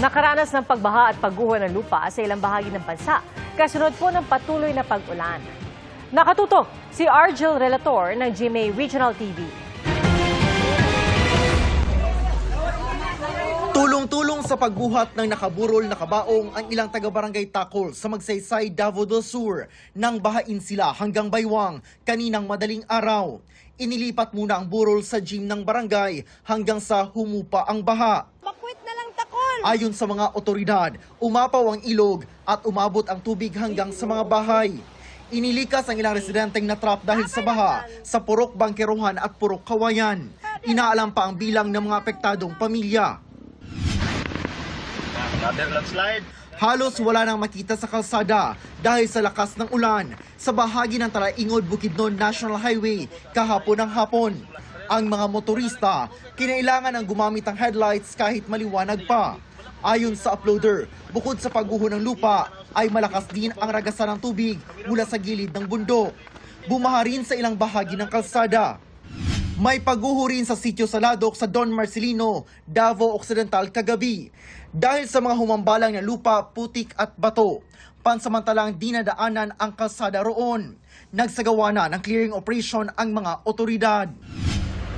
Nakaranas ng pagbaha at pagguho ng lupa sa ilang bahagi ng bansa, kasunod po ng patuloy na pag-ulan. Nakatutok si Argel Relator ng GMA Regional TV. Tulong-tulong sa pagbuhat ng nakaburol na kabaong ang ilang taga-barangay Takol sa Magsaysay, Davao del Sur nang bahain sila hanggang baywang kaninang madaling araw. Inilipat muna ang burol sa gym ng barangay hanggang sa humupa ang baha. Makwit na lang Takol! Ayon sa mga otoridad, umapaw ang ilog at umabot ang tubig hanggang sa mga bahay. Inilikas ang ilang residenteng natrap dahil sa baha sa Purok Bangkeruhan at Purok Kawayan. Inaalam pa ang bilang ng mga apektadong pamilya. Halos wala nang makita sa kalsada dahil sa lakas ng ulan sa bahagi ng Talaingod Bukidnon National Highway kahapon ng hapon. Ang mga motorista kinailangan ng gumamit ng headlights kahit maliwanag pa. Ayon sa uploader, bukod sa pagguho ng lupa ay malakas din ang ragasan ng tubig mula sa gilid ng bundok. Bumaha rin sa ilang bahagi ng kalsada. May pagguho rin sa sitio Saladok sa Don Marcelino, Davao Occidental kagabi. Dahil sa mga humambalang na lupa, putik at bato, pansamantalang dinadaanan ang kalsada roon. Nagsagawa na ng clearing operation ang mga otoridad.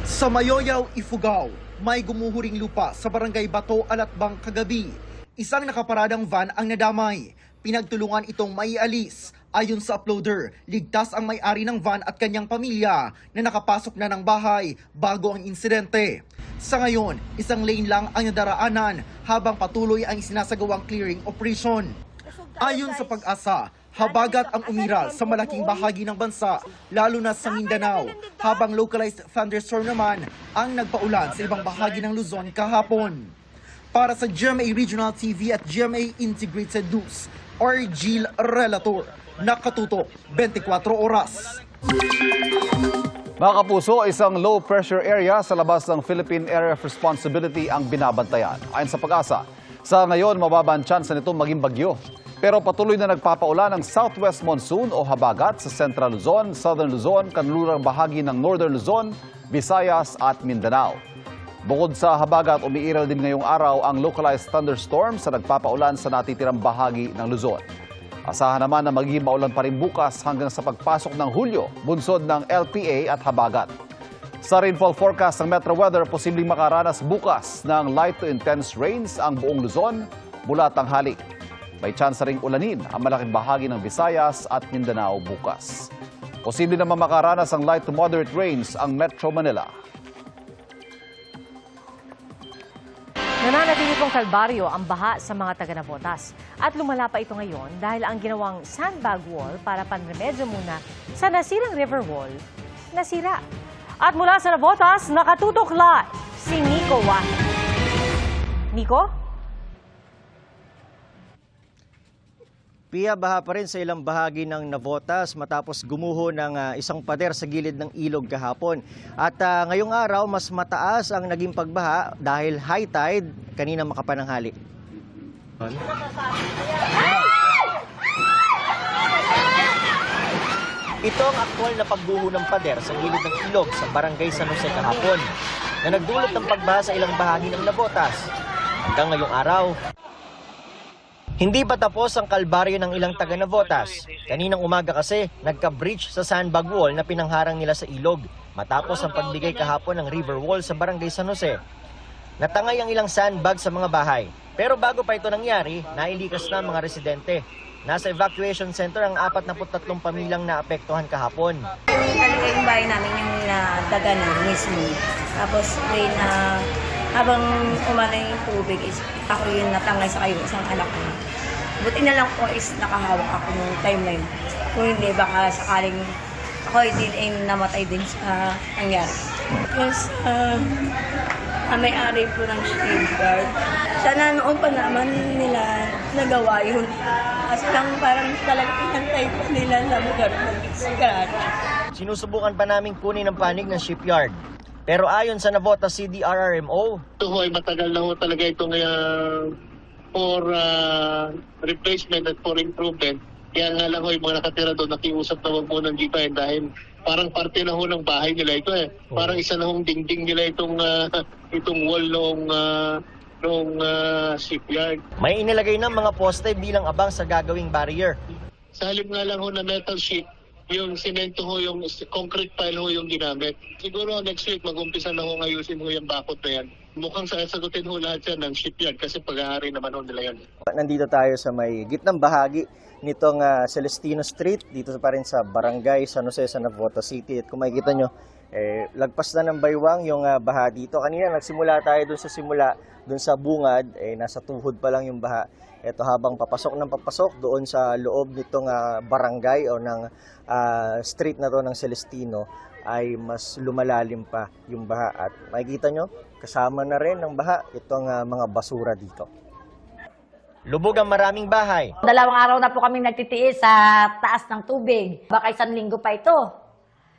Sa Mayoyaw, Ifugao, may gumuhuring lupa sa barangay Bato, Alatbang kagabi. Isang nakaparadang van ang nadamay. Pinagtulungan itong maialis. Ayon sa uploader, ligtas ang may-ari ng van at kanyang pamilya na nakapasok na ng bahay bago ang insidente. Sa ngayon, isang lane lang ang nadaraanan habang patuloy ang isinasagawang clearing operation. Ayon sa Pag-asa, habagat ang umiral sa malaking bahagi ng bansa, lalo na sa Mindanao, habang localized thunderstorm naman ang nagpaulan sa ibang bahagi ng Luzon kahapon. Para sa GMA Regional TV at GMA Integrated News, Argel Relator, nakatutok 24 oras. Mga kapuso, isang low-pressure area sa labas ng Philippine Area of Responsibility ang binabantayan. Ayon sa Pag-asa, sa ngayon mababa ang tsansa nito maging bagyo. Pero patuloy na nagpapaulan ng southwest monsoon o habagat sa Central Luzon, Southern Luzon, kanlurang bahagi ng Northern Luzon, Visayas at Mindanao. Bukod sa habagat, umiiral din ngayong araw ang localized thunderstorm sa nagpapaulan sa natitirang bahagi ng Luzon. Asahan naman na magiging maulan pa rin bukas hanggang sa pagpasok ng Hulyo, bunsod ng LPA at habagat. Sa rainfall forecast ng Metro Weather, posibleng makaranas bukas ng light to intense rains ang buong Luzon mula tanghali. May tsansa ring ulanin ang malaking bahagi ng Visayas at Mindanao bukas. Posible naman makaranas ang light to moderate rains ang Metro Manila. Nananatili pong kalbaryo ang baha sa mga taga-Navotas. At lumala pa ito ngayon dahil ang ginawang sandbag wall para panremedyo muna sa nasirang river wall, nasira. At mula sa Navotas, nakatutok live si Nico Wahe. Nico? Pia, baha pa rin sa ilang bahagi ng Navotas matapos gumuho ng isang pader sa gilid ng ilog kahapon. At ngayong araw, mas mataas ang naging pagbaha dahil high tide kanina makapananghali. Ito ang aktwal na pagguho ng pader sa gilid ng ilog sa barangay San Jose kahapon na nagdulot ng pagbaha sa ilang bahagi ng Navotas. Hanggang ngayong araw, hindi pa tapos ang kalbaryo ng ilang taga-Navotas. Kaninang umaga kasi, nagka-breach sa sandbag wall na pinangharang nila sa ilog matapos ang pagbigay kahapon ng river wall sa barangay San Jose. Natangay ang ilang sandbag sa mga bahay. Pero bago pa ito nangyari, nailikas na ang mga residente. Nasa evacuation center ang 43 pamilyang naapektuhan kahapon. Talaga yung bahay namin yung nadaganan mismo. Tapos habang umalay yung tubig, ako yung natangay sa kayo, isang anak ko. Buti na lang po is nakahawak ako nung time na yun. Kung hindi, baka sakaling ako din namatay din sa nangyari. Yes, may-ari po ng safeguard. Sana noon pa naman nila nagawa yun. Kasi lang parang talagang inantay po nila na lugar ng disgrasya. Sinusubukan pa naming kunin ang panig ng shipyard. Pero ayon sa Navotas CDRRMO, ito ho ay matagal na ho talaga itong for replacement at for improvement. Kaya nga lang ho yung mga nakatira doon nakiusap na wag muna ng GPN dahil parang parte na ho ng bahay nila ito eh. Parang isa na hong dingding nila itong wall noong shipyard. May inilagay ng mga poste bilang abang sa gagawing barrier. Sa halip nga lang ho na metal sheet, yung semento ho, yung concrete pile ho yung ginamit. Siguro next week mag-umpisa na ho ayusin ho yung bakod na yan. Mukhang sasagutin ho lahat yan ng shipyard kasi pag-aari naman ho nila yan. Nandito tayo sa may gitnang bahagi nitong Celestino Street, dito pa rin sa Barangay San Jose, San Navotas City. At kung makikita nyo, lagpas na ng baywang yung baha dito. Kanina nagsimula tayo dun sa bungad, nasa tuhod pa lang yung baha. Ito habang papasok doon sa loob nitong barangay o ng street na to ng Celestino ay mas lumalalim pa yung baha. At makikita nyo, kasama na rin ng baha itong mga basura dito. Lubog ang maraming bahay. 2 araw na po kami nagtitiis sa taas ng tubig. Baka 1 linggo pa ito.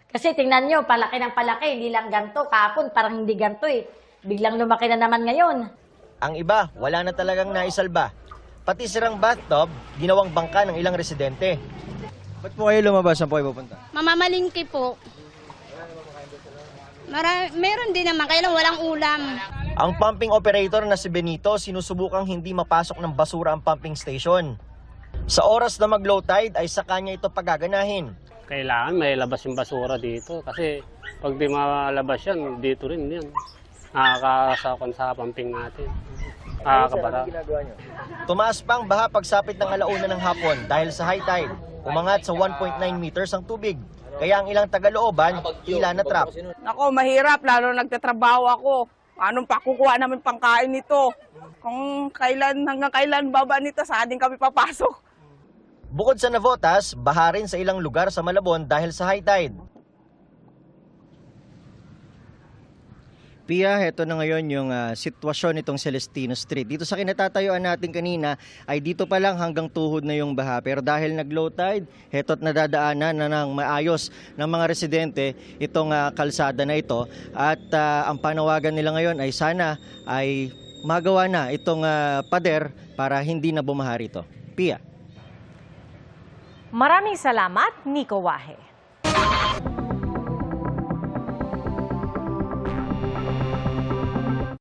Kasi tingnan nyo, palaki ng palaki, hindi lang ganito. Kahapon parang hindi ganito eh. Biglang lumaki na naman ngayon. Ang iba, wala na talagang naisalba. Pati sirang bathtub, ginawang bangka ng ilang residente. Ba't po kayo lumabas? Saan po kayo pupunta? Mamamalingki po. Meron din naman, kaya lang walang ulam. Ang pumping operator na si Benito, sinusubukang hindi mapasok ng basura ang pumping station. Sa oras na mag-low tide ay sa kanya ito pagaganahin. Kailangan may labas yung basura dito kasi pag di malabas yan, dito rin yan. Nakakasakon sa pumping natin. Nakakabara. Tumaas pang baha pagsapit ng alauna ng hapon dahil sa high tide. Umangat sa 1.9 meters ang tubig. Kaya ang ilang tagalooban, tila na trap. Nako, mahirap, lalo nagtatrabaho ako. Anong pakukuha namin pangkain nito? Kung hanggang kailan baba nito, saan din kami papasok? Bukod sa Navotas, baha rin sa ilang lugar sa Malabon dahil sa high tide. Pia, heto na ngayon yung sitwasyon nitong Celestino Street. Dito sa kinatatayuan natin kanina ay dito pa lang hanggang tuhod na yung baha. Pero dahil nag-low tide, heto't nadadaanan na ng maayos ng mga residente itong kalsada na ito. At ang panawagan nila ngayon ay sana ay magawa na itong pader para hindi na bumaha rito. Pia. Maraming salamat, Nico Wahe.